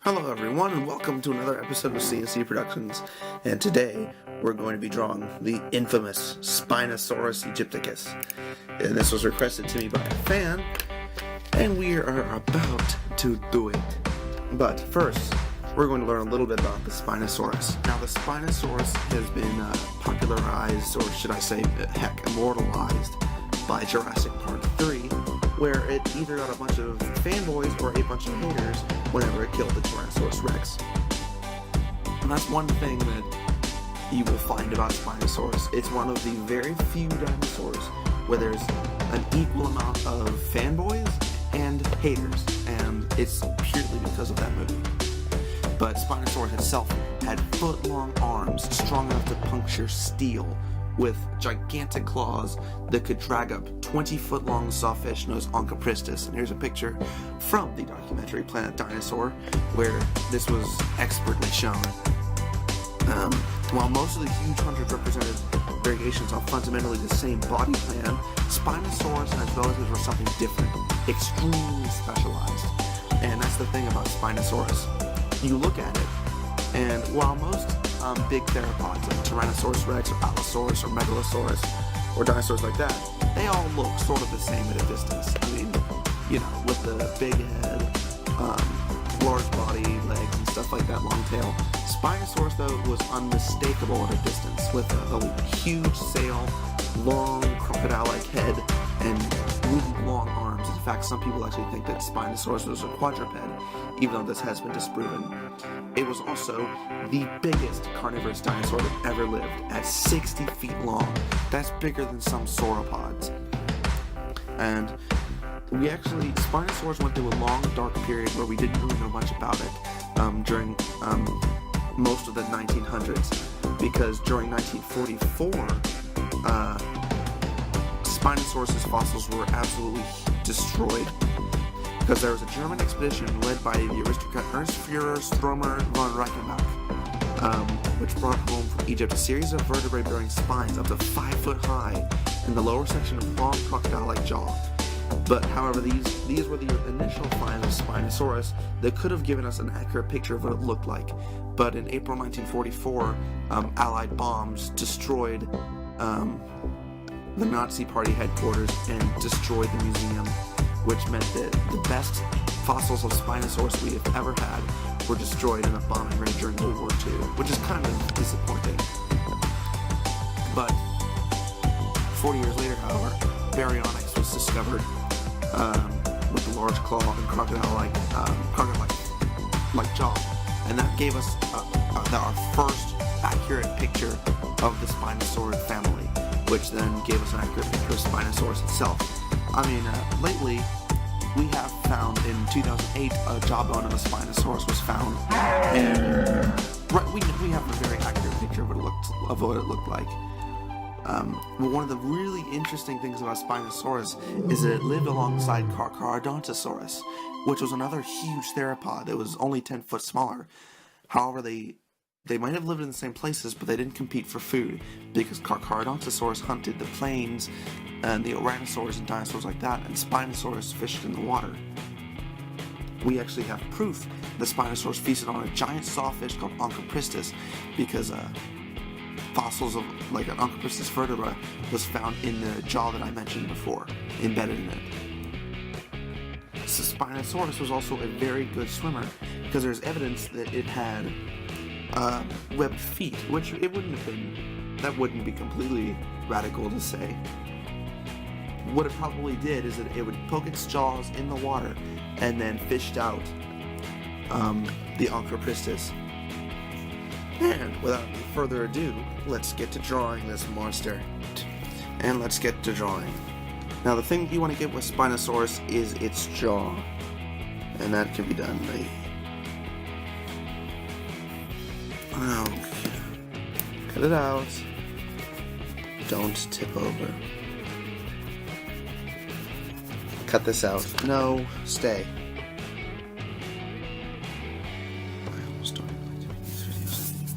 Hello everyone and welcome to another episode of CNC Productions, and today we're going to be drawing the infamous Spinosaurus aegypticus. And this was requested to me by a fan, and we are about to do it. But first, we're going to learn a little bit about the Spinosaurus. Now the Spinosaurus has been popularized, or should I say, immortalized by Jurassic Park 3, where it either got a bunch of fanboys or a bunch of haters whenever it killed the Tyrannosaurus Rex. And that's one thing that you will find about Spinosaurus. It's one of the very few dinosaurs where there's an equal amount of fanboys and haters, and it's purely because of that movie. But Spinosaurus itself had foot-long arms strong enough to puncture steel, with gigantic claws that could drag up 20-foot-long sawfish known as Onchopristis. And here's a picture from the documentary Planet Dinosaur, where this was expertly shown. While most of the huge hunters represented variations on fundamentally the same body plan, Spinosaurus and his relatives were something different, extremely specialized. And that's the thing about Spinosaurus. You look at it, and while most big theropods like Tyrannosaurus Rex or Allosaurus or Megalosaurus or dinosaurs like that, they all look sort of the same at a distance. I mean, you know, with the big head, large body, legs and stuff like that, long tail. Spinosaurus, though, was unmistakable at a distance, with a huge sail, long crocodile-like head, and really long arms. In fact, some people actually think that Spinosaurus was a quadruped, even though this has been disproven. It was also the biggest carnivorous dinosaur that ever lived, at 60 feet long. That's bigger than some sauropods. And Spinosaurus went through a long, dark period where we didn't really know much about it during most of the 1900s, because during 1944, Spinosaurus' fossils were absolutely destroyed, because there was a German expedition led by the aristocrat Ernst Führer Stromer von Reichenbach, which brought home from Egypt a series of vertebrae-bearing spines up to 5 foot high in the lower section of long crocodile-like jaw. But however, these were the initial finds of Spinosaurus that could have given us an accurate picture of what it looked like. But in April 1944, Allied bombs destroyed the Nazi Party headquarters and destroyed the museum, which meant that the best fossils of Spinosaurus we have ever had were destroyed in a bombing raid during World War II, which is kind of disappointing. But 40 years later, however, Baryonyx was discovered with a large claw and crocodile-like jaw, and that gave us our first accurate picture of the Spinosaurus family, which then gave us an accurate picture of Spinosaurus itself. I mean, lately, we have found in 2008 a jawbone of a Spinosaurus was found, and we have a very accurate picture of what it looked like. But one of the really interesting things about Spinosaurus is that it lived alongside Carcharodontosaurus, which was another huge theropod that was only 10 foot smaller. However, they might have lived in the same places, but they didn't compete for food, because Carcharodontosaurus hunted the plains and the Ouranosaurs and dinosaurs like that, and Spinosaurus fished in the water. We actually have proof that Spinosaurus feasted on a giant sawfish called Onchopristis, because fossils of like an Onchopristis vertebra was found in the jaw that I mentioned before, embedded in it. So Spinosaurus was also a very good swimmer, because there's evidence that it had webbed feet, which that wouldn't be completely radical to say. What it probably did is that it would poke its jaws in the water and then fished out the Onchopristis. And without further ado, let's get to drawing this monster. And let's get to drawing. Now, the thing you want to get with Spinosaurus is its jaw, and that can be done by... Okay. Cut it out. Don't tip over. Cut this out. No, stay. I almost don't like doing these videos anymore.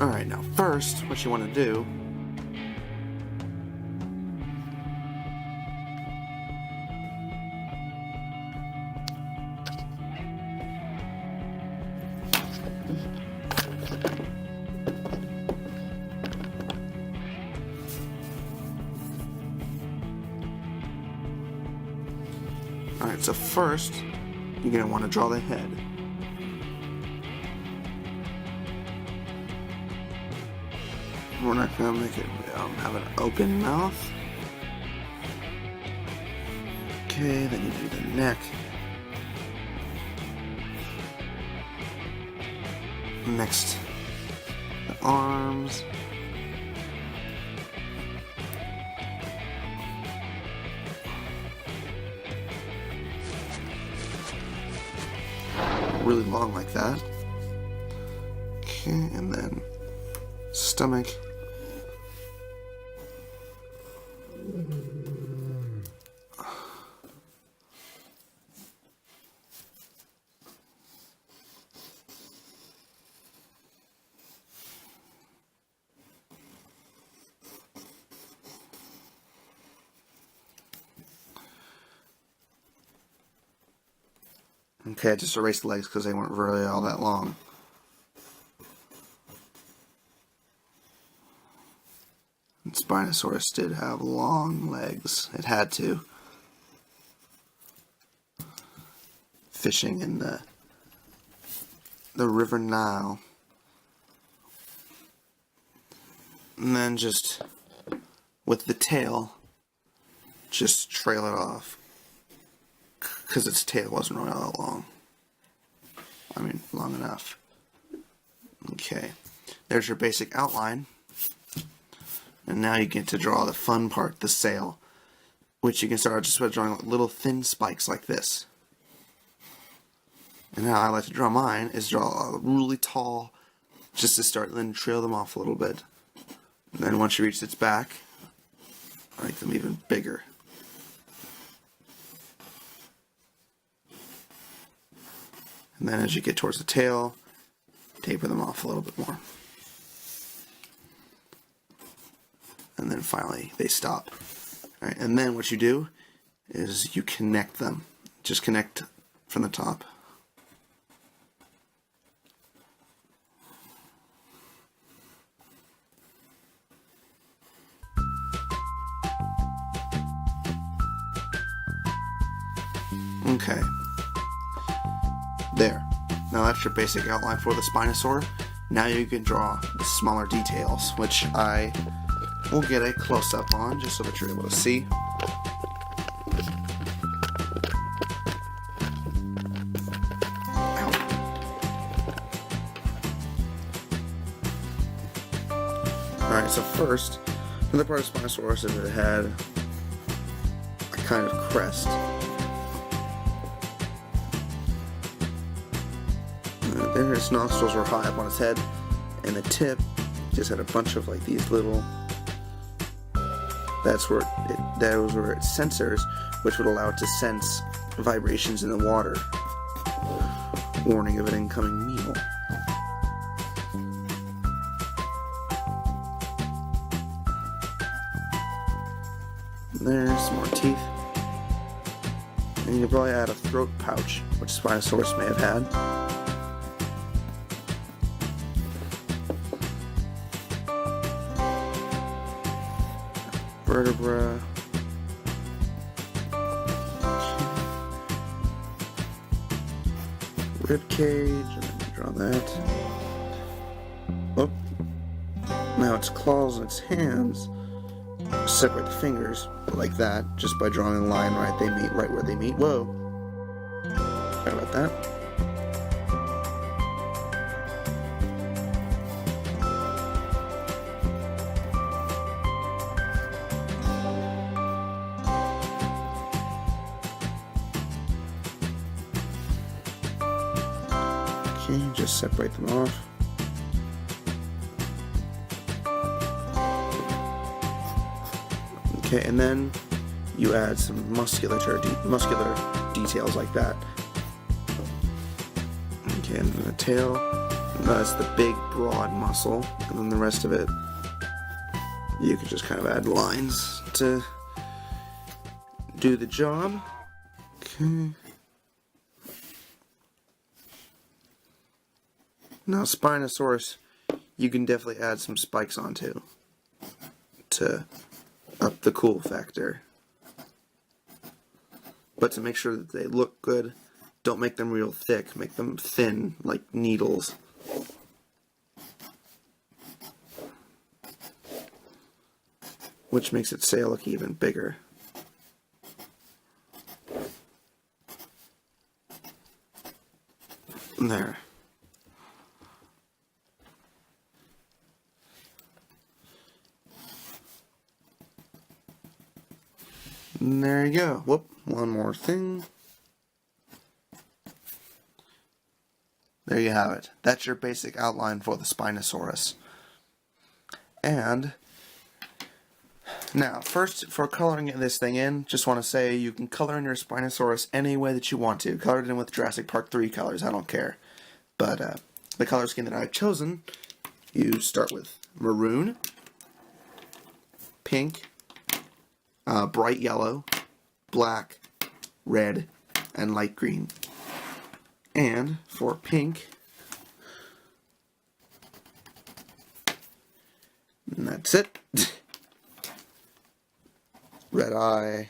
Alright, now first, what you want to do Alright, so first, you're going to want to draw the head. We're not going to make it have an open mouth. Okay, then you do the neck. Next, the arms. Really long like that. Okay, and then stomach. Okay, I just erased the legs because they weren't really all that long. And Spinosaurus did have long legs. It had to. Fishing in the River Nile. And then just, with the tail, just trail it off. Because its tail wasn't really that long. I mean, long enough. Okay, there's your basic outline. And now you get to draw the fun part, the sail. Which you can start just by drawing little thin spikes like this. And how I like to draw mine is draw a really tall, just to start, then trail them off a little bit. And then once you reach its back, I make them even bigger. And then as you get towards the tail, taper them off a little bit more. And then finally they stop. All right, and then what you do is you connect them. Just connect from the top. Okay. There. Now that's your basic outline for the Spinosaur. Now you can draw the smaller details, which I will get a close-up on, just so that you're able to see. Alright, so first, another part of Spinosaurus is that it had a kind of crest. Then its nostrils were high up on its head, and the tip just had a bunch of like these little. Those were its sensors, which would allow it to sense vibrations in the water, warning of an incoming meal. There's some more teeth, and you can probably add a throat pouch, which Spinosaurus may have had. Vertebra. Rib cage, and then draw that. Oh. Now its claws and its hands separate the fingers like that, just by drawing a line right where they meet. Whoa. Sorry about that. Just separate them off. Okay, and then you add some muscular details like that. Okay, and then the tail. That's the big, broad muscle, and then the rest of it, you can just kind of add lines to do the job. Okay. Now, Spinosaurus, you can definitely add some spikes onto to up the cool factor. But to make sure that they look good, don't make them real thick. Make them thin, like needles. Which makes its sail look even bigger. There. And there you go. Whoop, one more thing. There you have it. That's your basic outline for the Spinosaurus. And now, first, for coloring this thing in, just want to say you can color in your Spinosaurus any way that you want to. Color it in with Jurassic Park 3 colors, I don't care. But the color scheme that I've chosen, you start with maroon, pink, bright yellow, black, red, and light green. And for pink, and that's it. Red eye.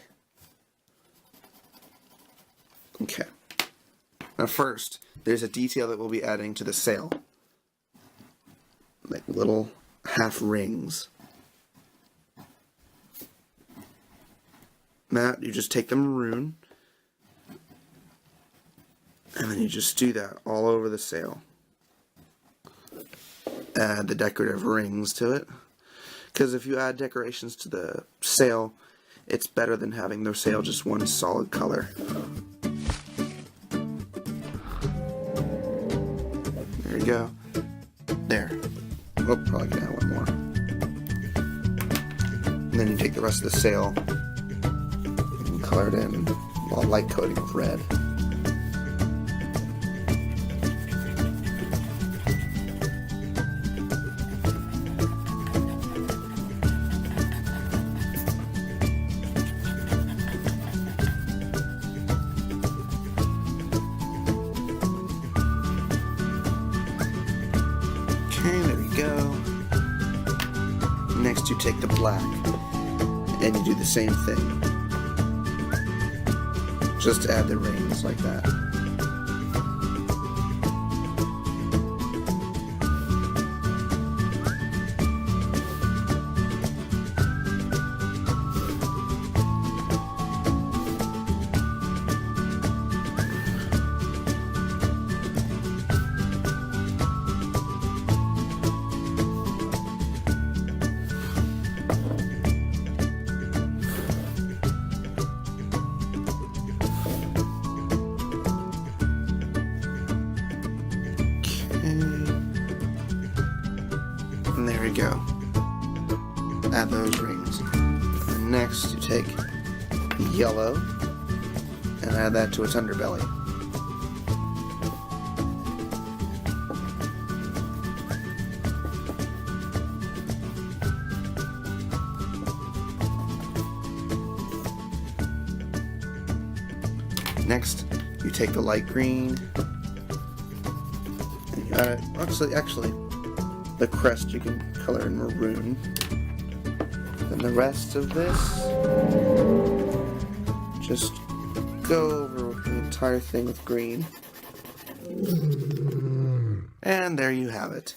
Okay. Now first, there's a detail that we'll be adding to the sail. Like little half rings. That, you just take the maroon, and then you just do that all over the sail. Add the decorative rings to it. Because if you add decorations to the sail, it's better than having the sail just one solid color. There you go. There. Oh, probably can add one more. And then you take the rest of the sail and color it in a light coating of red. Okay, there we go. Next you take the black and you do the same thing. Just add the rings like that. And there we go. Add those rings. And next you take yellow and add that to its underbelly. Next, you take the light green and you add it. Actually, the crest you can color in maroon. Then the rest of this, just go over the entire thing with green. And there you have it.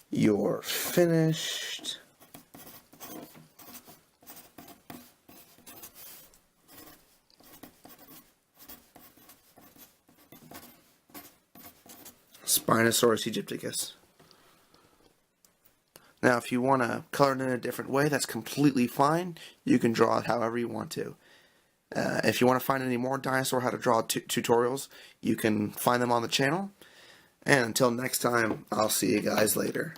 You're finished. Spinosaurus aegypticus. Now, if you want to color it in a different way, that's completely fine. You can draw it however you want to. If you want to find any more dinosaur how to draw tutorials, you can find them on the channel. And until next time, I'll see you guys later.